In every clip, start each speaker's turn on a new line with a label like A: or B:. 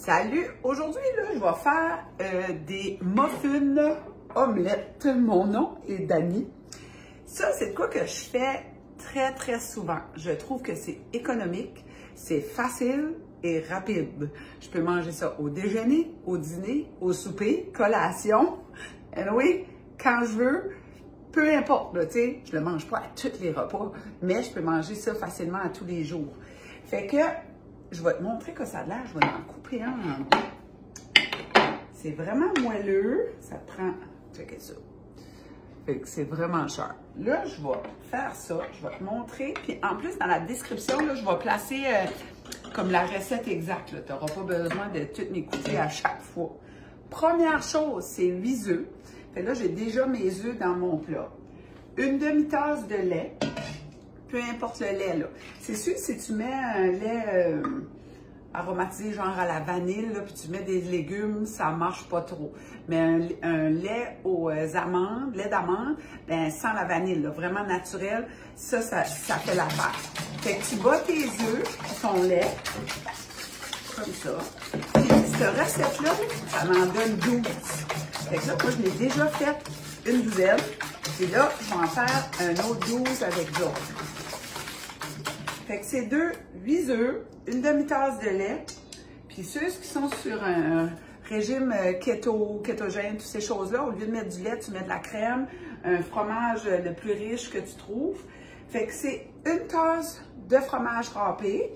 A: Salut! Aujourd'hui, là, je vais faire des muffins omelettes. Mon nom est Dani. Ça, c'est de quoi que je fais très souvent. Je trouve que c'est économique, c'est facile et rapide. Je peux manger ça au déjeuner, au dîner, au souper, collation. Oui, quand je veux, peu importe, tu sais, je le mange pas à tous les repas, mais je peux manger ça facilement à tous les jours. Fait que, je vais te montrer que ça a l'air, je vais en couper un en deux. C'est vraiment moelleux, ça prend, checkez ça. Fait que c'est vraiment cher. Là, je vais faire ça, je vais te montrer, puis en plus, dans la description, là, je vais placer comme la recette exacte. Tu n'auras pas besoin de tout m'écouter à chaque fois. Première chose, c'est 8 œufs. Fait que là, j'ai déjà mes œufs dans mon plat. Une demi-tasse de lait. Peu importe le lait, là. C'est sûr, si tu mets un lait aromatisé, genre à la vanille, là, puis tu mets des légumes, ça marche pas trop. Mais un lait aux amandes, lait d'amande, ben, sans la vanille, là, vraiment naturel, ça fait l'affaire. Fait que tu bats tes œufs, ton lait, comme ça. Puis cette recette-là, ça m'en donne 12. Fait que là, moi, je l'ai déjà fait une douzaine. Et là, je vais en faire un autre 12 avec d'autres. Fait que c'est 8 œufs, une demi-tasse de lait. Puis ceux qui sont sur un régime kétogène, toutes ces choses-là, au lieu de mettre du lait, tu mets de la crème, un fromage le plus riche que tu trouves. Fait que c'est une tasse de fromage râpé,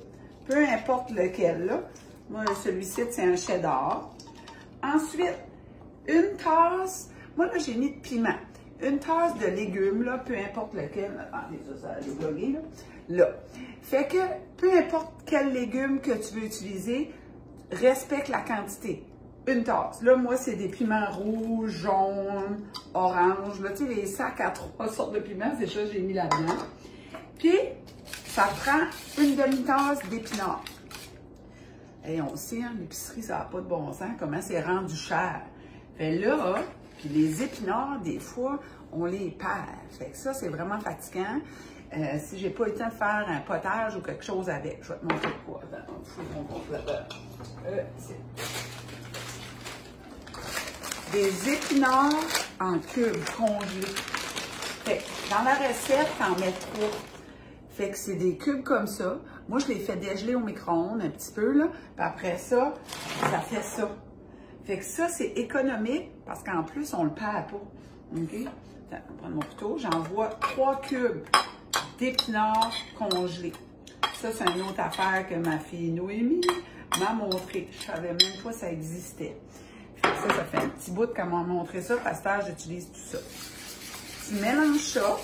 A: peu importe lequel, là. Moi, celui-ci, c'est un cheddar. Ensuite, une tasse, moi là, j'ai mis de piment. Une tasse de légumes, là, peu importe lequel. Attendez, ça allait bloguer, là. Fait que, peu importe quel légume que tu veux utiliser, respecte la quantité. Une tasse. Là, moi, c'est des piments rouges, jaunes, oranges. Là, tu sais, les sacs à 3 sortes de piments, c'est ça que j'ai mis là-dedans. Puis, ça prend une demi-tasse d'épinards. Et on sait, hein, l'épicerie, ça n'a pas de bon sens, comment c'est rendu cher. Fait là, puis les épinards, des fois, on les perd. Fait que ça, c'est vraiment fatigant. Si j'ai pas eu le temps de faire un potage ou quelque chose avec, je vais te montrer quoi. Des épinards en cubes congelés. Fait que dans la recette, t'en mets 3. Fait que c'est des cubes comme ça. Moi, je les fais dégeler au micro-ondes un petit peu, là. Puis après ça, ça fait ça. Fait que ça, c'est économique parce qu'en plus, on le perd pas. OK? Attends, je vais prendre mon couteau. J'envoie 3 cubes d'épinards congelés. Ça, c'est une autre affaire que ma fille Noémie m'a montré. Je savais même pas que ça existait. Fait que ça fait un petit bout qu'elle m'a montré ça. Parce que j'utilise tout ça. Tu mélanges ça.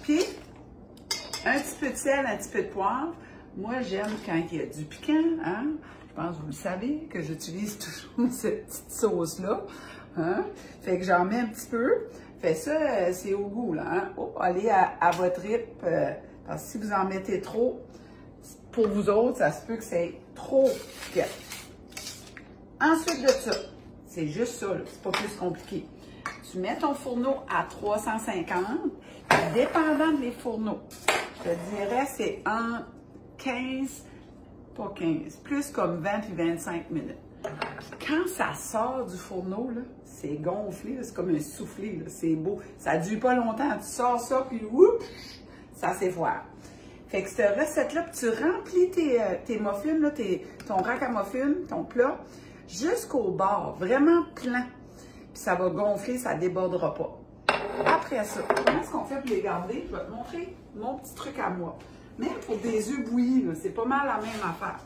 A: Puis, un petit peu de sel, un petit peu de poivre. Moi, j'aime quand il y a du piquant, hein? Je pense que vous le savez, que j'utilise toujours cette petite sauce-là. Hein? Fait que j'en mets un petit peu. Fait ça, c'est au goût, là. Hein? Oh, allez à votre rythme. Parce que si vous en mettez trop, pour vous autres, ça se peut que c'est trop piquant. Ensuite de ça, c'est juste ça, c'est pas plus compliqué. Tu mets ton fourneau à 350, dépendant des fourneaux. Je te dirais, c'est en 15, pas 15, plus comme 20 et 25 minutes. Quand ça sort du fourneau, c'est gonflé, c'est comme un soufflé, c'est beau. Ça ne dure pas longtemps, tu sors ça, puis oups, ça s'effoire. Fait que cette recette-là, tu remplis tes muffins, là, ton rack à muffins, ton plat, jusqu'au bord, vraiment plein. Puis ça va gonfler, ça ne débordera pas. Après ça, comment est-ce qu'on fait pour les garder? Je vais te montrer mon petit truc à moi. Même pour des œufs bouillis, c'est pas mal la même affaire.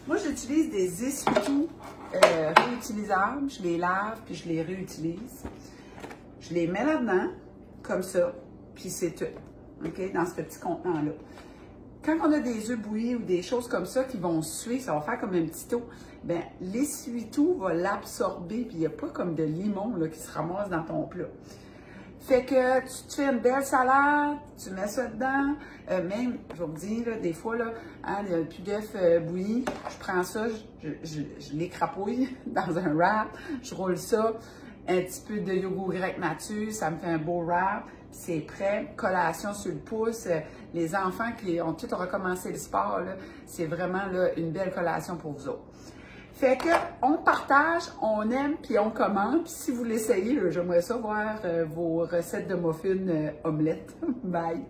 A: Moi, j'utilise des essuie-tout réutilisables. Je les lave, puis je les réutilise. Je les mets là-dedans, comme ça, puis c'est tout. OK? Dans ce petit contenant-là. Quand on a des œufs bouillis ou des choses comme ça qui vont suer, ça va faire comme un petit eau, bien, l'essuie-tout va l'absorber, puis il n'y a pas comme de limon là, qui se ramasse dans ton plat. Fait que tu te fais une belle salade, tu mets ça dedans, même, je vais vous dire, là, des fois, là, hein, il n'y a plus d'œufs bouillis, je prends ça, je les crapouille dans un wrap, je roule ça, un petit peu de yogourt grec nature, ça me fait un beau wrap, c'est prêt. Collation sur le pouce. Les enfants qui ont tous recommencé le sport, c'est vraiment là, une belle collation pour vous autres. Fait que on partage, on aime, puis on commente. Puis si vous l'essayez, j'aimerais ça voir vos recettes de muffins omelettes. Bye!